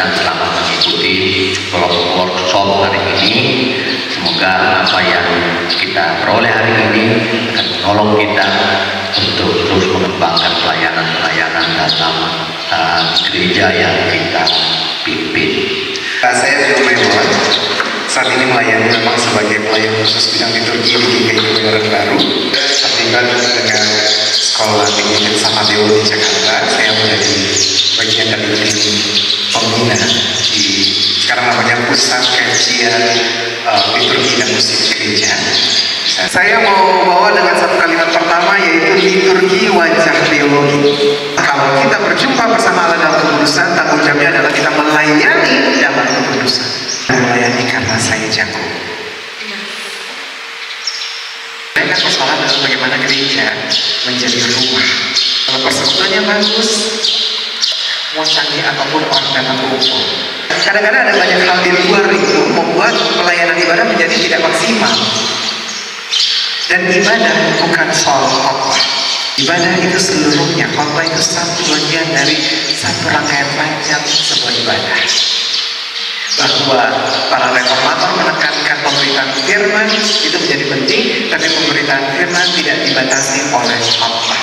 dan selamat mengikuti workshop hari ini. Semoga apa yang kita peroleh hari ini akan menolong kita untuk terus mengembangkan pelayanan-pelayanan dalam gereja yang kita pimpin. Saya Joe Maimon, saat ini melayani memang sebagai pelayan khusus bidang liturgi di GKI Kebayoran Baru. Terlibat dengan sekolah tinggi filsafat teologi di Jakarta. Saya menjadi bagian dari tim pembina di sekarang namanya Pusat Kajian Liturgi dan Musik Gereja. Saya mau bawa dengan satu kalimat pertama, yaitu liturgi wajah teologi. Kalau kita berjumpa bersama Allah dalam kekudusan, tanggung jawabnya adalah kita melayani dalam kekudusan. Melayani karena saya jago. Saya kan persoalan adalah bagaimana gereja menjadi rumah. Kalau persekutuannya bagus, mau canggih apapun orang datang kumpul. Kadang-kadang ada banyak hal di luar itu membuat pelayanan ibadah menjadi tidak maksimal. Dan ibadah bukan soal khotbah. Ibadah itu seluruhnya. Khotbah itu satu bagian dari satu rangkaian panjang sebuah ibadah. Bahwa para reformator menekankan pemberitaan firman itu menjadi penting, tapi pemberitaan firman tidak dibatasi oleh khotbah.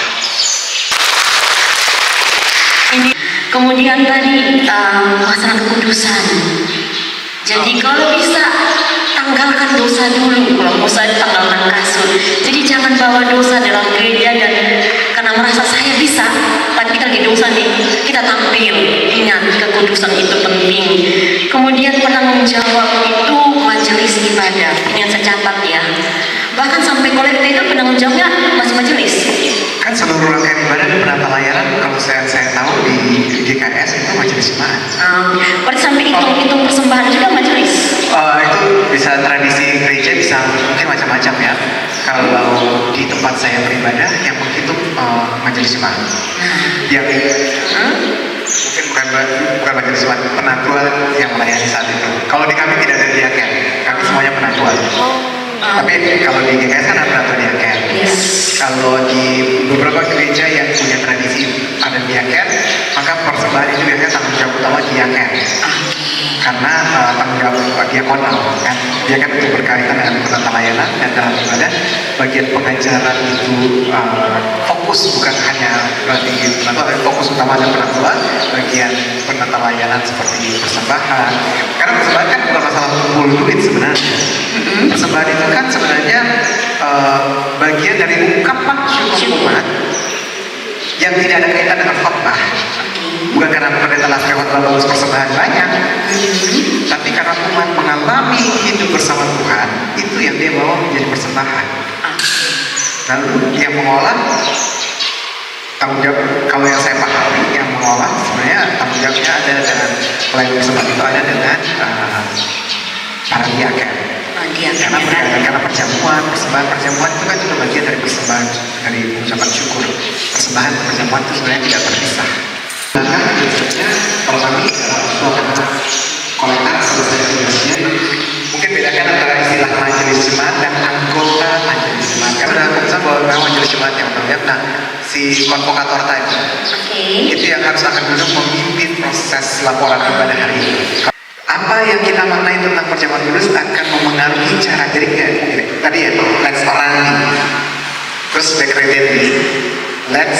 Kemudian tadi masalah kekudusan. Jadi kalau bisa tanggalkan dosa dulu, kalau mau saya tanggalkan kasut. Jadi jangan bawa dosa dalam gereja dan karena merasa saya bisa, tapi lagi dosa nih kita tampil. Ingat kekudusan itu penting. Kemudian penanggung jawab itu majelis ibadah. Ini yang saya catat ya. Bahkan sampai kolektif itu penanggung jawabnya masih majelis. Kan seluruh rangkaian ibadah dan penata layanan kalau saya tahu di GKS itu majelis jemaat. Berarti sampai hitung persembahan juga majelis. Itu bisa tradisi gereja, bisa mungkin macam-macam ya. Kalau di tempat saya beribadah yang menghitung majelis jemaat. Yang mungkin bukan majelis jemaat, penatua yang melayani saat itu. Kalau di kami tidak ada diaken, kami semuanya penatua. Tapi kalau di GKS kan ada penatua diaken. Kalau di beberapa gereja yang punya tradisi ada diaken, maka persembahan itu biasanya tanggung jawab utama diaken. Karena tanggung jawab diakonal kan, dia kan itu berkaitan dengan penata layanan dan dalam ibadah bagian pengajaran itu fokus bukan hanya berarti fokus utama dan penatua, bagian penata layanan seperti persembahan. Karena persembahan kan bukan masalah kumpul duit sebenarnya. Persembahan itu kan sebenarnya bagian dari ungkapan syukur umat yang tidak ada kaitan dengan khotbah. Bukan karena pendeta lasri khotbah bagus persembahan banyak, tapi karena umat mengalami hidup bersama Tuhan, itu yang dia bawa menjadi persembahan. Lalu yang mengolah tanggung jawab, kalau yang saya pahami, yang mengolah sebenarnya tanggung jawabnya ada dengan pelayan persembahan itu ada dengan para diaken. Karena perjamuan, persembahan perjamuan itu kan juga bagian dari persembahan, dari ucapan syukur. Persembahan perjamuan itu sebenarnya tidak terpisah. Karena biasanya kalau kami suasana kolektor selesai tugasnya, mungkin bedakan antara istilah majelis jemaat dan anggota majelis jemaat. Karena dalam keputusan bahwa memang majelis jemaat yang terlihat, nah si konvokator tadi, itu yang harus akan duduk memimpin proses laporan ibadah hari ini. Apa yang kita maknai tentang perjamuan kudus akan memengaruhi cara jadi tadi ya, let's orandi, terus dekredendi, let's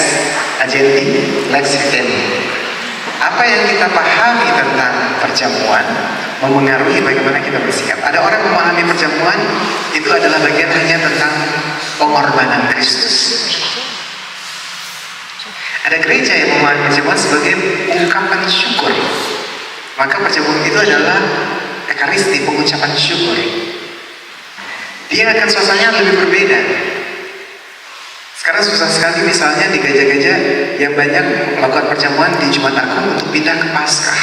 agendi, let's vivendi. Apa yang kita pahami tentang perjamuan memengaruhi bagaimana kita bersikap. Ada orang memahami perjamuan itu adalah bagian hanya tentang pengorbanan Kristus. Ada gereja yang memahami perjamuan sebagai ungkapan syukur. Maka perjamuan itu adalah ekaristi, pengucapan syukur. Dia akan suasananya lebih berbeda. Sekarang susah sekali misalnya di gereja-gereja yang banyak melakukan perjamuan di Jumat Agung untuk pindah ke Paskah.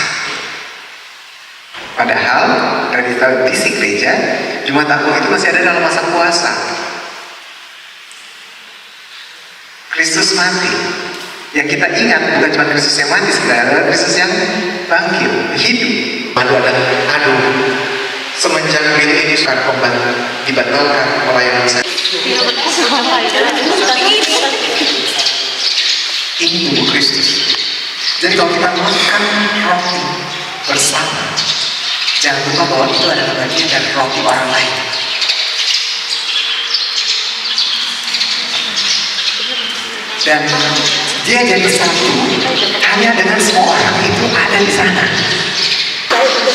Padahal dari tradisi gereja, Jumat Agung itu masih ada dalam masa puasa. Kristus mati. Yang kita ingat bukan cuma Kristus yang mati, sebenarnya Kristus yang bangkit, hidup. Lalu ada semenjak ini sudah dibatalkan pelayanan saya. Ini tubuh Kristus. Jadi kalau kita makan roti bersama. Jangan lupa bahwa itu adalah bagian dari roti orang lain. Dan dia jadi satu hanya dengan semua orang itu ada di sana.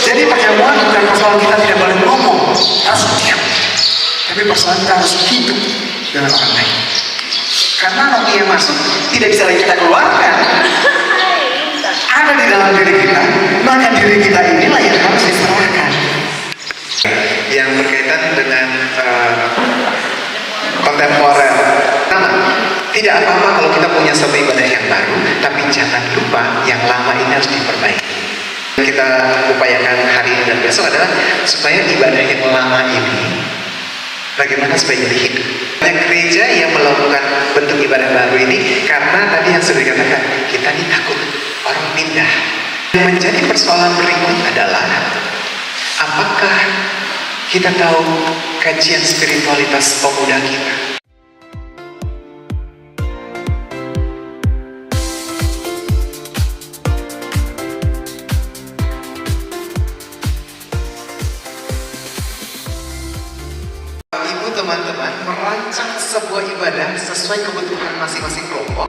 Jadi perjamuan bukan persoalan kita tidak boleh ngomong, harus diam. Tapi persoalan kita harus hidup dengan orang lain. Karena roti yang masuk tidak bisa lagi kita keluarkan. Ada di dalam diri kita, maka diri kita inilah yang harus diserahkan. Yang berkaitan dengan kontemporer. Tidak apa-apa kalau kita punya satu ibadah yang baru, tapi jangan lupa yang lama ini harus diperbaiki. Kita upayakan hari ini dan besok adalah supaya ibadah yang lama ini bagaimana supaya jadi hidup. Banyak gereja yang melakukan bentuk ibadah baru ini karena tadi yang sudah dikatakan, kita ini takut orang pindah. Yang menjadi persoalan berikut adalah apakah kita tahu kajian spiritualitas pemuda kita? Ibu teman-teman merancang sebuah ibadah sesuai kebutuhan masing-masing kelompok.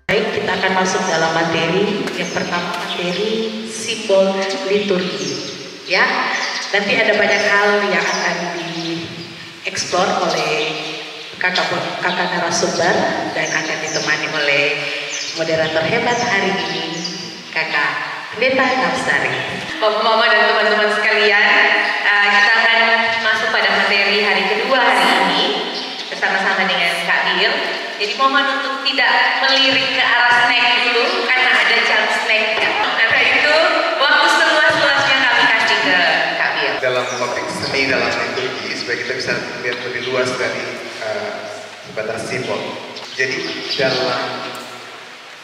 Kita akan masuk dalam materi. Yang pertama materi simbol liturgi, ya. Nanti ada banyak hal yang akan dieksplor oleh kakak narasumber dan akan ditemani oleh moderator hebat hari ini, Kakak Pendeta Nafsari. Bapak, Mama dan teman-teman sekalian, kita akan masuk pada materi hari kedua hari ini bersama-sama dengan Kak Bill. Jadi mohon untuk tidak melirik ke arah snack dulu karena ada jam snacknya. Karena itu waktu seluas-luasnya kami kasih ke Kak Bill. Dalam konteks seni dalam liturgi supaya kita bisa lihat lebih luas dari sebatas simbol. Jadi dalam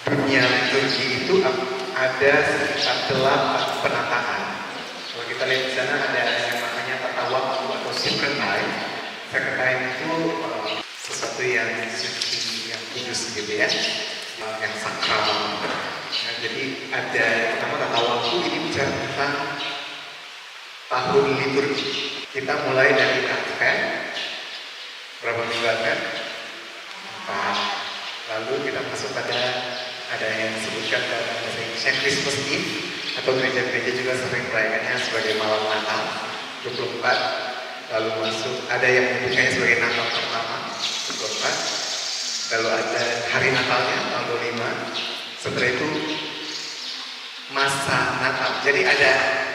dunia liturgi itu ada sekitar 8 penataan. Kalau kita lihat di sana ada yang namanya tata waktu atau sacred time. Sacred time itu sesuatu yang suci, yang kudus gitu ya, yang sakral. Nah, jadi ada pertama tata waktu, ini bicara tentang tahun liturgi. Kita mulai dari Advent, berapa minggu Advent? 4. Lalu kita masuk pada ada yang disebutkan dalam bahasa Indonesia Christmas Eve, atau gereja-gereja juga sering merayakannya sebagai malam Natal 24. Lalu masuk ada yang menyebutkannya sebagai Natal pertama 24. Lalu ada hari Natalnya tanggal 25. Setelah itu masa Natal. Jadi ada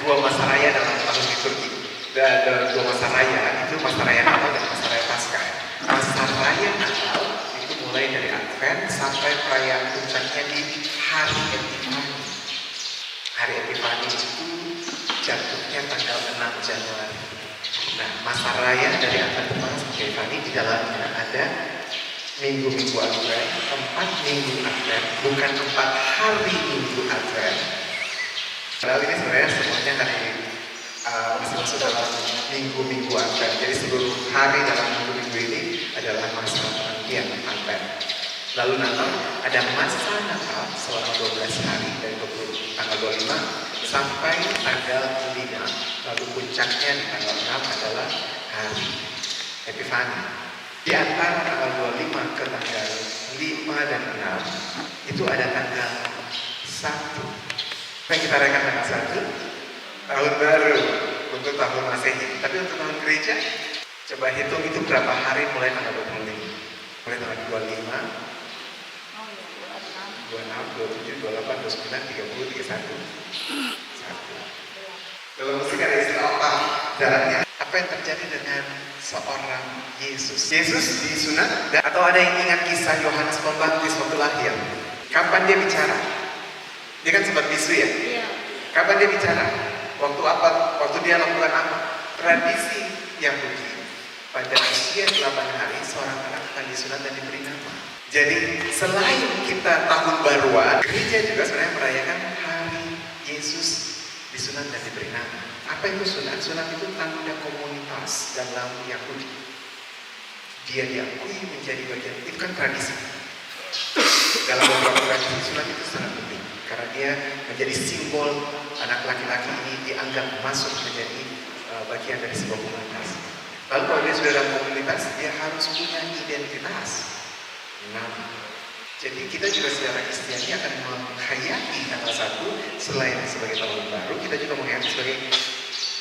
2 masa raya dalam tahun liturgi. Dalam 2 masa raya itu masa raya Natal dan masa raya Paskah. Masa raya Natal itu mulai dari Advent sampai perayaan puncaknya di hari Epifani. Hari Epifani itu jatuhnya tanggal 6 Januari. Nah, masa raya dari Advent sampai Epifani di dalamnya ada minggu-minggu Advent, 4 minggu Advent, bukan 4 hari minggu Advent. Padahal ini sebenarnya semuanya hari masih masuk dalam minggu-minggu Advent. Jadi seluruh hari dalam minggu-minggu ini adalah masa penantian Advent. Lalu Natal ada masa Natal selama 12 hari dari tanggal 25 sampai tanggal 5. Lalu puncaknya di tanggal 6 adalah hari Epifani. Di antara tanggal 25 ke tanggal 5 dan 6 itu ada tanggal 1. Yang kita rayakan tanggal 1 tahun baru untuk tahun Masehi. Tapi untuk tahun gereja Coba hitung itu berapa hari mulai tanggal 25. Mulai tanggal 25, 26, 27, 28, 29, 30, 31. Dalam musik ada istilah apa? Jaraknya. Apa yang terjadi dengan seorang Yesus? Yesus disunat, atau ada yang ingat kisah Yohanes Pembaptis waktu lahir? Kapan dia bicara? Dia kan sempat bisu ya? Iya. Kapan dia bicara? Waktu apa? Waktu dia lakukan apa? Tradisi Yahudi, pada usia 8 hari seorang anak akan disunat dan diberi nama. Jadi selain kita tahun baruan, gereja juga sebenarnya merayakan hari Yesus disunat dan diberi nama. Apa itu sunat? Sunat itu tanda komunitas dalam Yahudi. Dia diakui menjadi bagian, itu kan tradisi. Dalam beberapa tradisi sunat itu sangat penting karena dia menjadi simbol anak laki-laki ini dianggap masuk menjadi bagian dari sebuah komunitas. Lalu kalau dia sudah dalam komunitas, dia harus punya identitas. Nama. Jadi kita juga secara Kristiani akan menghayati tanggal 1 selain sebagai tahun baru, kita juga menghayati sebagai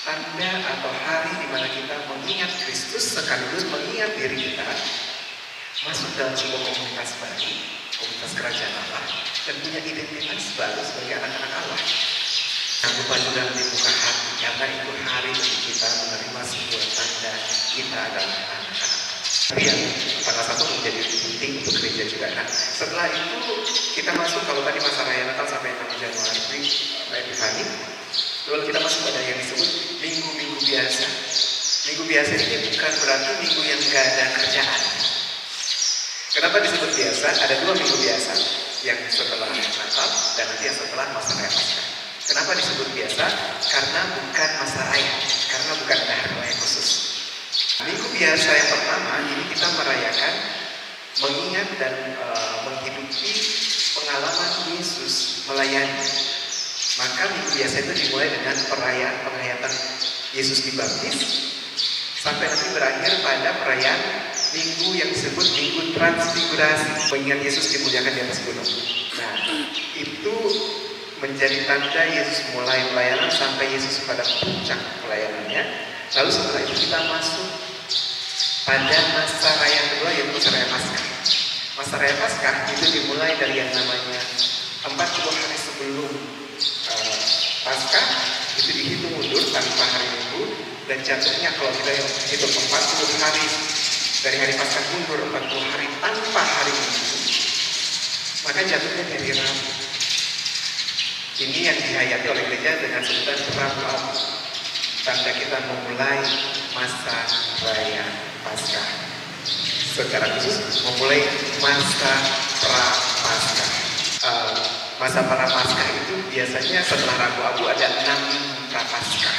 tanda atau hari di mana kita mengingat Kristus sekaligus mengingat diri kita masuk dalam sebuah komunitas baru, komunitas kerajaan Allah, dan punya identitas baru sebagai anak-anak Allah. Jangan lupa juga di muka hati, karena itu hari bagi kita menerima sebuah tanda kita adalah anak-anak. Tapi yang tanggal 1 menjadi penting untuk gereja juga. Nah, setelah itu kita masuk, kalau tadi masa raya Natal sampai 6 Januari, Epifani, lalu kita masuk pada yang disebut minggu-minggu biasa. Minggu biasa ini bukan berarti minggu yang gak ada kerjaan. Kenapa disebut biasa? Ada 2 minggu biasa, yang setelah Natal dan nanti yang setelah masa raya Paskah. Kenapa disebut biasa? Karena bukan masa raya, karena bukan ada hari raya khusus. Minggu biasa yang pertama ini kita merayakan, mengingat dan menghidupi pengalaman Yesus melayani. Maka minggu biasa itu dimulai dengan perayaan penghayatan Yesus dibaptis sampai nanti berakhir pada perayaan minggu yang disebut Minggu Transfigurasi, mengingat Yesus dimuliakan di atas gunung. Nah, itu menjadi tanda Yesus mulai pelayanan sampai Yesus pada puncak pelayanannya. Lalu setelah itu kita masuk pada masa raya kedua, yaitu masa raya Paskah. Masa raya Paskah itu dimulai dari yang namanya 40 hari sebelum Paskah, itu dihitung mundur tanpa hari Minggu, dan jatuhnya kalau kita hitung 40 hari dari hari Paskah mundur 40 hari tanpa hari Minggu, maka jatuhnya dari Rabu. Ini yang dihayati oleh gereja dengan sebutan Rabu, tanda kita memulai masa raya Paskah. Secara khusus memulai masa pra-Paskah. Masa pra-Paskah itu biasanya setelah Rabu Abu ada 6 minggu pra-Paskah.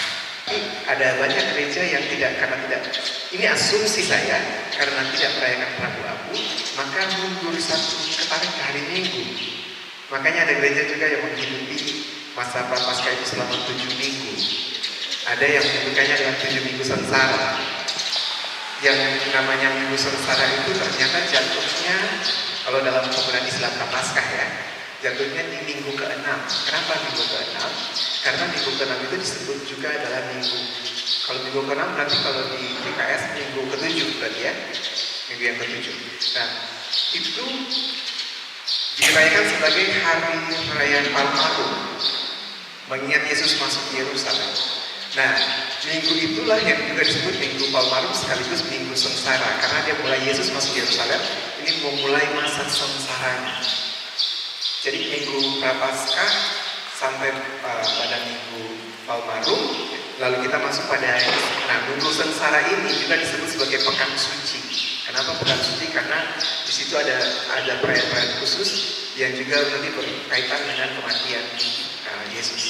Ada banyak gereja yang karena tidak, ini asumsi saya, karena tidak merayakan Rabu Abu, maka mundur satu ketarik ke hari Minggu. Makanya ada gereja juga yang menghidupi masa pra-Paskah itu selama 7 minggu. Ada yang menyebutkannya dengan 7 minggu sengsara. Yang namanya minggu sengsara itu ternyata jatuhnya, kalau dalam penggunaan istilah pra-Paskah ya, jatuhnya di minggu ke-6. Kenapa minggu ke-6? Karena minggu ke-6 itu disebut juga adalah minggu. Kalau minggu ke-6 berarti kalau di GKS minggu ke-7 berarti ya, minggu yang ke-7. Nah, itu dirayakan sebagai hari perayaan Palmarum, mengingat Yesus masuk Yerusalem. Nah, minggu itulah yang juga disebut Minggu Palmarum sekaligus Minggu Sengsara, karena dia mulai Yesus masuk Yerusalem, ini memulai masa sengsaranya. Jadi Minggu Prapaskah sampai pada Minggu Palmarum, lalu kita masuk pada Minggu Sengsara ini juga disebut sebagai Pekan Suci. Kenapa Pekan Suci? Karena di situ ada perayaan-perayaan khusus yang juga nanti berkaitan dengan kematian Yesus.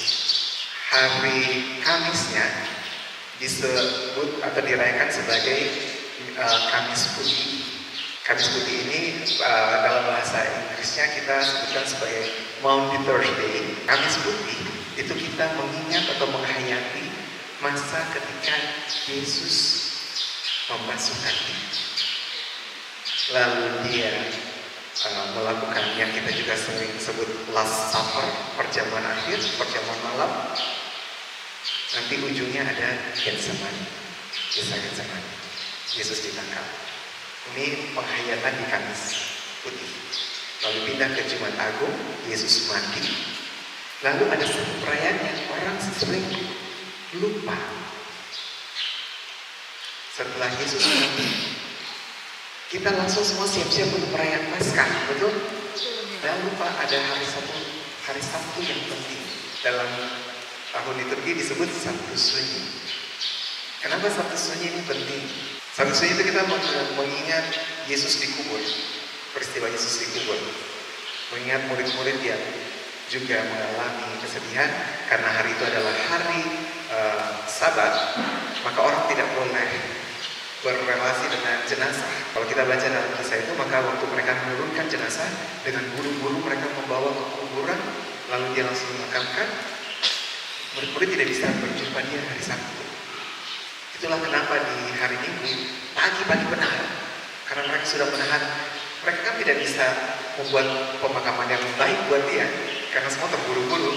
Hari Kamisnya disebut atau dirayakan sebagai Kamis Putih. Kamis Putih ini dalam bahasa Inggrisnya kita sebutkan sebagai Maundy Thursday. Kamis Putih itu kita mengingat atau menghayati masa ketika Yesus membasuh kaki. Lalu dia melakukan yang kita juga sering sebut Last Supper, perjamuan akhir, perjamuan malam. Nanti ujungnya ada Getsemani, kisah Getsemani. Yesus ditangkap. Ini penghayatan di Kamis Putih. Lalu pindah ke Jumat Agung, Yesus mati. Lalu ada satu perayaan yang orang sering lupa. Setelah Yesus mati, kita langsung semua siap-siap untuk perayaan Paskah, betul? Dan lupa ada hari Sabtu yang penting. Dalam tahun liturgi disebut Sabtu Sunyi. Kenapa Sabtu Sunyi ini penting? Sabtu Sunyi itu kita mengingat Yesus dikubur, peristiwa Yesus dikubur. Mengingat murid-murid yang juga mengalami kesedihan karena hari itu adalah hari Sabat, maka orang tidak boleh berrelasi dengan jenazah. Kalau kita baca dalam kisah itu, maka waktu mereka menurunkan jenazah, dengan buru-buru mereka membawa ke kuburan, lalu dia langsung dimakamkan. Murid-murid tidak bisa berjumpa dia hari Sabtu. Itulah kenapa di hari Minggu pagi-pagi benar, karena mereka sudah menahan. Mereka kan tidak bisa membuat pemakaman yang baik buat dia, karena semua terburu-buru.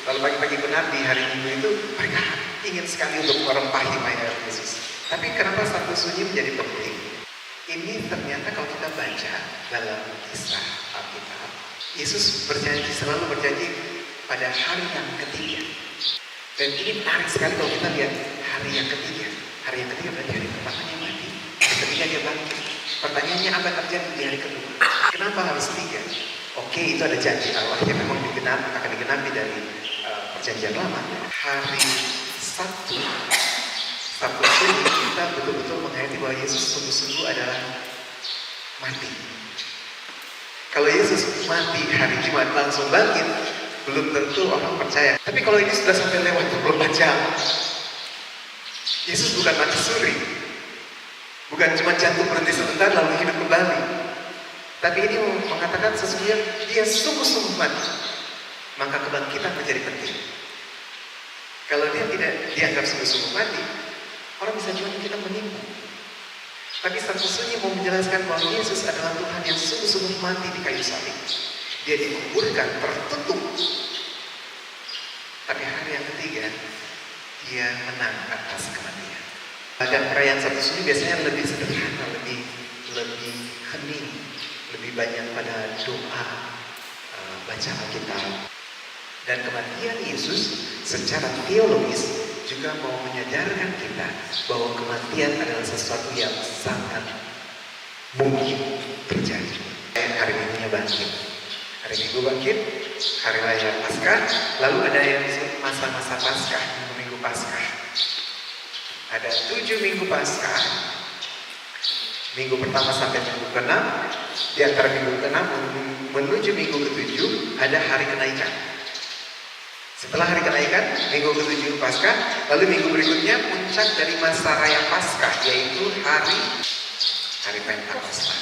Lalu pagi-pagi benar di hari Minggu itu mereka ingin sekali untuk merempahi mayat Yesus. Tapi kenapa Sabtu Sunyi menjadi penting? Ini ternyata kalau kita baca dalam kisah Alkitab, Yesus selalu berjanji pada hari yang ketiga. Dan ini menarik sekali kalau kita lihat hari yang ketiga. Hari yang ketiga berarti hari pertamanya mati, hari ketiga dia bangkit. Pertanyaannya apa yang terjadi di hari kedua? Kenapa harus 3? Oke, itu ada janji Allah yang memang akan digenapi dari perjanjian lama. Hari Sabtu Sunyi kita betul-betul menghayati bahwa Yesus sungguh-sungguh adalah mati. Kalau Yesus mati hari Jumat langsung bangkit, belum tentu orang percaya. Tapi kalau ini sudah sampai lewat 24 jam, Yesus bukan mati suri, bukan cuma jantung berhenti sebentar lalu hidup kembali. Tapi ini mengatakan sesungguhnya dia sungguh-sungguh mati, maka kebangkitan menjadi penting. Kalau dia tidak dianggap sungguh-sungguh mati, orang bisa cuma kita menipu. Tapi Sabtu Sunyi mau menjelaskan bahwa Yesus adalah Tuhan yang sungguh-sungguh mati di kayu salib. Dia dikuburkan tertutup. Tapi hari yang ketiga, dia menang atas kematian. Dan perayaan Sabtu Sunyi biasanya lebih sederhana, lebih hening, lebih banyak pada doa, baca Alkitab. Dan kematian Yesus secara teologis juga mau menyadarkan kita bahwa kematian adalah sesuatu yang sangat mungkin terjadi. Hari Minggunya bangkit, hari Minggu bangkit, hari raya Paskah, lalu ada yang disebut masa-masa Paskah, minggu Paskah. Ada 7 minggu Paskah, minggu pertama sampai minggu ke-6. Di antara minggu ke-6 menuju minggu ke-7 ada hari kenaikan. Setelah hari kenaikan, minggu ke-7 Paskah, lalu minggu berikutnya puncak dari masa raya Paskah, yaitu hari Pentakosta.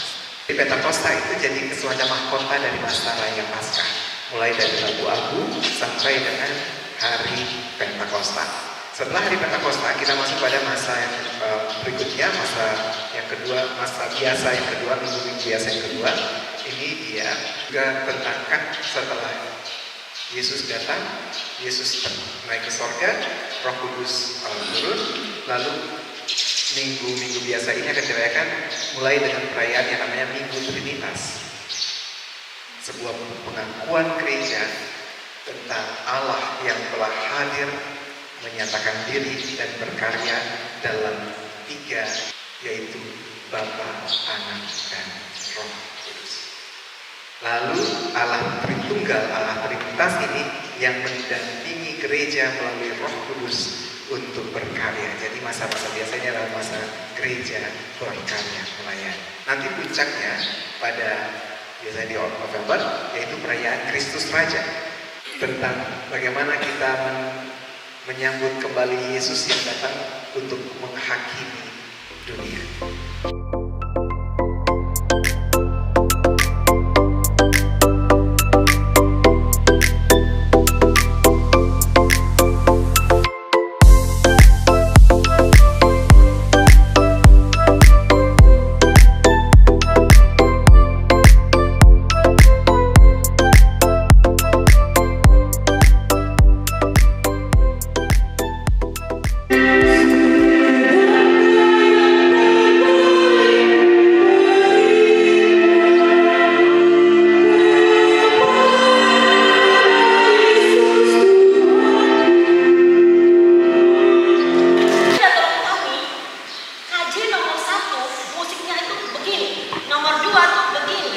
Di Pentakosta itu jadi semacam mahkota dari masa raya Paskah, mulai dari Rabu Abu sampai dengan hari Pentakosta. Setelah hari Pentakosta, kita masuk pada masa yang berikutnya, masa yang kedua, masa biasa yang kedua, minggu biasa yang kedua. Ini dia juga tentangkan setelah Yesus datang, Yesus naik ke sorga, Roh Kudus turun, lalu minggu biasa ini akan dirayakan mulai dengan perayaan yang namanya Minggu Trinitas. Sebuah pengakuan gereja tentang Allah yang telah hadir, menyatakan diri dan berkarya dalam 3, yaitu Bapa, Anak, dan Roh Kudus. Lalu Allah Tritunggal, Allah Trinitas ini yang mendampingi gereja melalui Roh Kudus untuk berkarya. Jadi masa-masa biasanya adalah masa gereja berkarya, melayani. Nanti puncaknya pada biasanya di November, yaitu perayaan Kristus Raja, tentang bagaimana kita menyambut kembali Yesus yang datang untuk menghakimi dunia. begini. Nomor 2 tuh begini.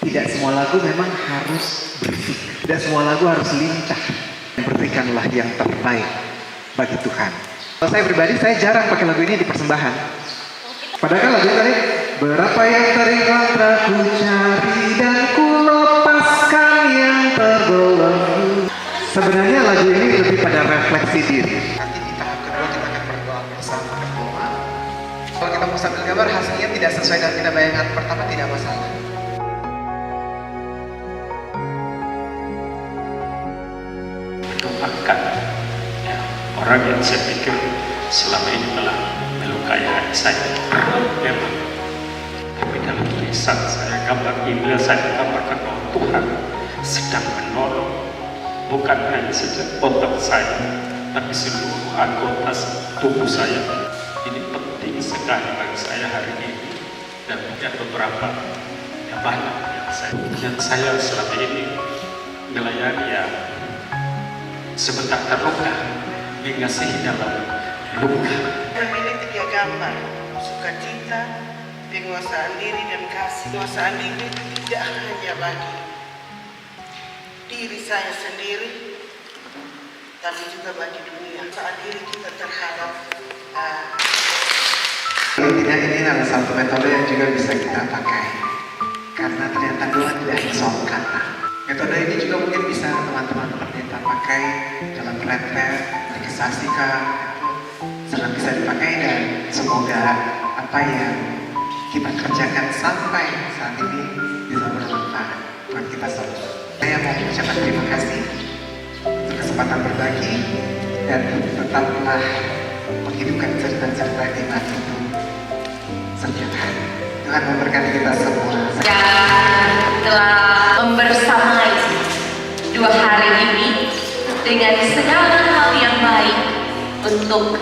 Tidak semua lagu memang harus bersih. Tidak semua lagu harus lincah. Berikanlah yang terbaik bagi Tuhan. Kalau saya pribadi, saya jarang pakai lagu ini di persembahan. Padahal lagu tadi, berapa yang terhilang ku cari dan ku lepaskan yang terbelenggu. Sebenarnya lagu ini lebih pada refleksi diri. Nanti di tahap kedua kita akan berdoa bersama berdoa. Kalau kita mau sambil gambar hasilnya tidak sesuai dengan kita bayangkan pertama, tidak masalah. Melupakan ya, orang yang saya pikir selama ini telah melukai hati saya memang, tapi dalam tulisan saya gambar ini, saya gambarkan bahwa Tuhan sedang menolong bukan hanya saja otak saya, tapi seluruh anggota tubuh saya. Ini penting sekali bagi saya hari ini, dan ada beberapa yang banyak yang saya selama ini melayani ya sebentar terluka, mengasihi dalam luka. Memilih 3 gambar, sukacita, penguasaan diri dan kasih. Penguasaan diri itu tidak hanya bagi diri saya sendiri, tapi juga bagi dunia. Saat diri kita terhadap Intinya ini adalah satu metode yang juga bisa kita pakai, karena ternyata doa tidak hanya soal kata. Metode ini juga mungkin bisa teman-teman pendeta pakai dalam retret, legislasi kah, sangat bisa dipakai, dan semoga apa yang kita kerjakan sampai saat ini bisa bermanfaat buat kita semua. Saya mau mengucapkan terima kasih untuk kesempatan berbagi, dan tetaplah menghidupkan cerita-cerita iman itu setiap hari. Tuhan memberkati kita semua. Yang telah membersamai 2 hari ini dengan segala hal yang baik untuk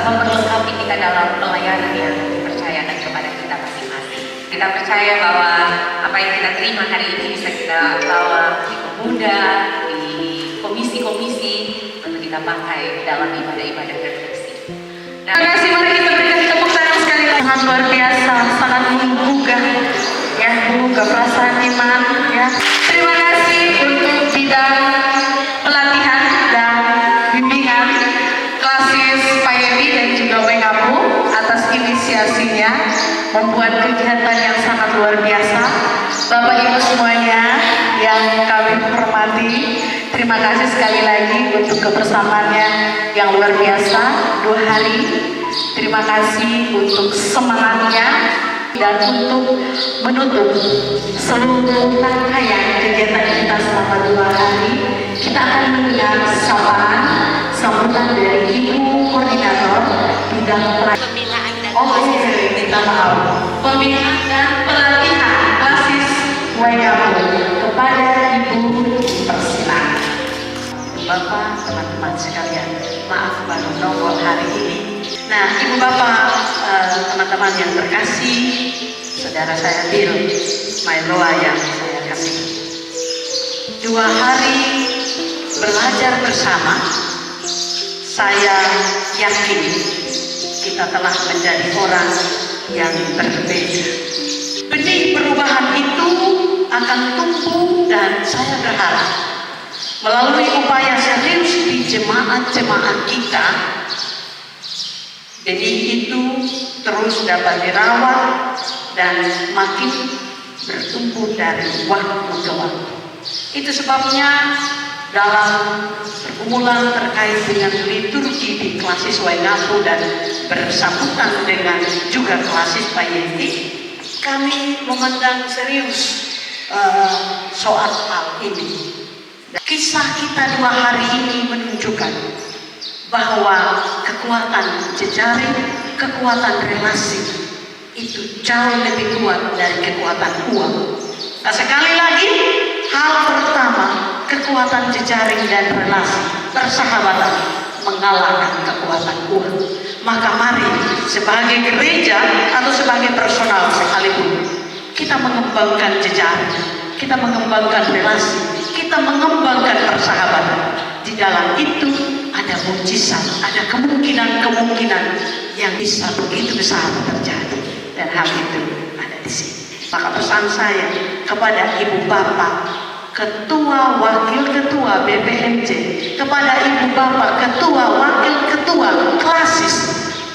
memperlengkapi kita dalam pelayanan yang dipercayakan kepada kita masing-masing. Kita percaya bahwa apa yang kita terima hari ini bisa kita bawa di pemuda, di komisi-komisi untuk kita pakai dalam ibadah-ibadah refleksi. Terima kasih, mari kita berikan tepuk tangan sekali lagi. Sangat luar biasa, sangat menggugah, ya, menggugah perasaan iman, ya. Terima kasih untuk bidang pelatihan dan bimbingan klasis Pak Yedi dan juga Wengapu atas inisiasinya membuat kegiatan yang sangat luar biasa. Bapak Ibu semuanya yang kami hormati, terima kasih sekali lagi untuk kebersamaannya yang luar biasa 2 hari. Terima kasih untuk semangatnya, dan untuk menutup seluruh rangkaian kegiatan kita selama 2 hari, kita akan mendengar sapaan sambutan dari Ibu Koordinator Bidang Pembinaan dan minta maaf, Pembinaan dan Pelatihan Klasis Wengapu kepada Ibu Persilakan. Bapak, teman-teman sekalian, maaf baru nongol hari ini. Nah, Ibu Bapak, teman-teman yang terkasih, saudara saya Bill Mailoa yang saya kasih. 2 hari belajar bersama, saya yakin kita telah menjadi orang yang berbeda. Benih perubahan itu akan tumbuh, dan saya berharap melalui upaya serius di jemaat-jemaat kita, benih itu terus dapat dirawat dan makin bertumbuh dari waktu ke waktu. Itu sebabnya dalam pergumulan terkait dengan liturgi di klasis Wengapu dan bersambutan dengan juga klasis Pak Yedi, kami memandang serius soal hal ini. Kisah kita 2 hari ini menunjukkan bahwa kekuatan jejaring, kekuatan relasi itu jauh lebih kuat dari kekuatan uang. Nah, sekali lagi, hal pertama, kekuatan jejaring dan relasi, persahabatan mengalahkan kekuatan uang. Maka mari sebagai gereja atau sebagai personal sekalipun, kita mengembangkan jejaring, kita mengembangkan relasi, kita mengembangkan persahabatan. Di dalam itu ada mujizat, ada kemungkinan-kemungkinan yang bisa begitu besar terjadi, dan hal itu ada Maka pesan saya kepada ibu bapak, ketua wakil ketua BPMJ, kepada ibu bapak ketua wakil ketua klasis,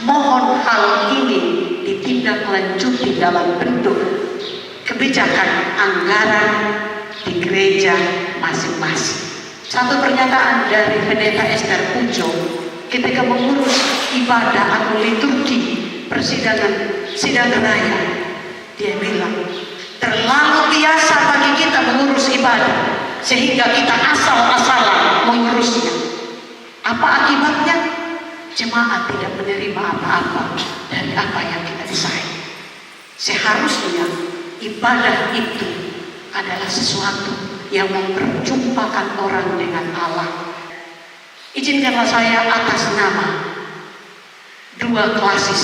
mohon hal ini ditindaklanjuti dalam bentuk kebijakan anggaran di gereja masing-masing. Satu pernyataan dari pendeta Esther Pujo ketika mengurus ibadah atau liturgi sidang raya, dia bilang terlalu biasa bagi kita mengurus ibadah sehingga kita asal-asalan mengurusnya. Apa akibatnya? Jemaat tidak menerima apa-apa dari apa yang kita desain. Seharusnya ibadah itu adalah sesuatu yang memperjumpakan orang dengan Allah. Izinkanlah saya atas nama dua klasis,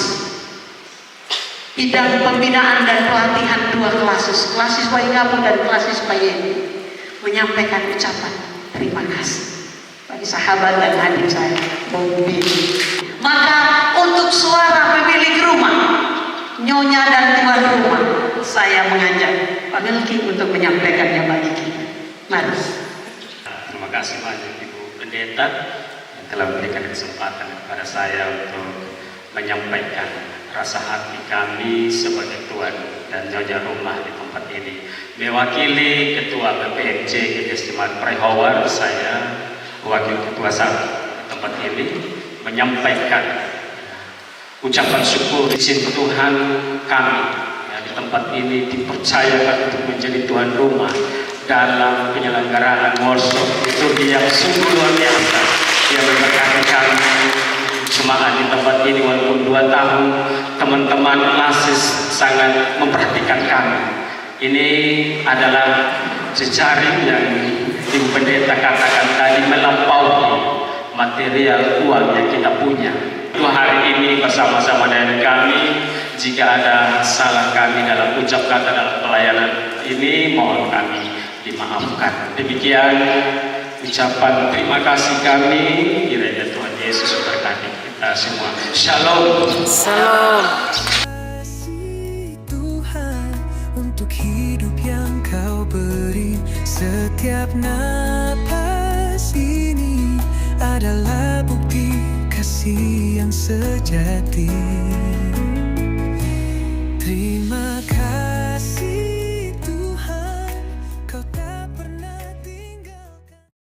bidang pembinaan dan pelatihan dua klasis Waingapu dan klasis Payeni, menyampaikan ucapan terima kasih bagi sahabat dan adik saya, Bobi. Maka untuk suara pemilik rumah, nyonya dan tuan rumah, saya mengajak Pak Melki untuk menyampaikannya bagi kita. Mari. Terima kasih banyak Ibu Pendeta yang telah memberikan kesempatan kepada saya untuk menyampaikan rasa hati kami sebagai tuan dan nyonya rumah di tempat ini. Mewakili Ketua BPMJ Gereja Jemaat Prehowar, saya wakil ketua satu tempat ini menyampaikan ucapan syukur izin Tuhan kami di tempat ini dipercayakan untuk menjadi tuan rumah dalam penyelenggaraan workshop liturgi yang sungguh luar biasa yang memberkati kami jemaat di tempat ini. Walaupun 2 tahun teman-teman lasis sangat memperhatikan kami. Ini adalah jejaring yang Ibu Pendeta katakan tadi melampaui material uang yang kita punya. Itu hari ini bersama-sama dengan kami, jika ada salah kami dalam ucap kata dalam pelayanan ini, mohon kami dimaafkan. Demikian ucapan terima kasih kami. Kiranya Tuhan Yesus memberkati kita semua. Shalom. Salam. Tuhan untuk hidup yang Kau beri, setiap napas ini adalah bukti kasih yang sejati.